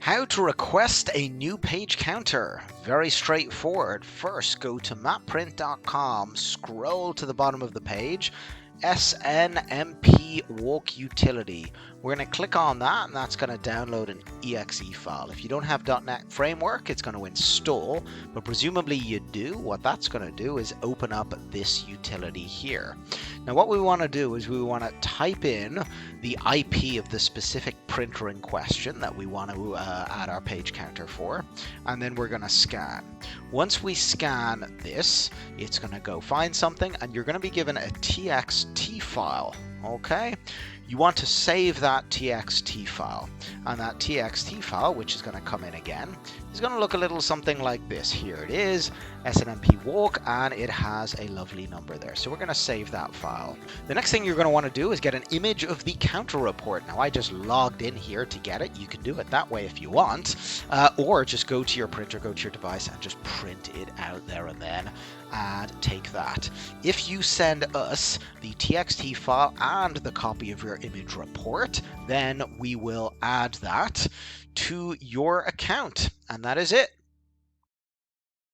How to request a new page counter. Very straightforward. First, go to maprint.com, scroll to the bottom of the page, SnmpWalk utility. We're going to click on that, and that's going to download an exe file. If you don't have .NET Framework, it's going to install, but presumably you do. What that's going to do is open up this utility here. Now what we want to do is we want to type in the IP of the specific printer in question that we want to add our page counter for, and then we're going to scan. Once we scan this, it's going to go find something, and you're going to be given a TXT file. Okay, you want to save that TXT file, and that TXT file, which is going to come in again, is going to look a little something like this. Here it is, SnmpWalk, and it has a lovely number there. So we're going to save that file. The next thing you're going to want to do is get an image of the counter report. Now I just logged in here to get it. You can do it that way if you want, or just go to your printer, go to your device, and just print it out there and then, and take that. If you send us the TXT file and the copy of your image report, then we will add that to your account, and that is it.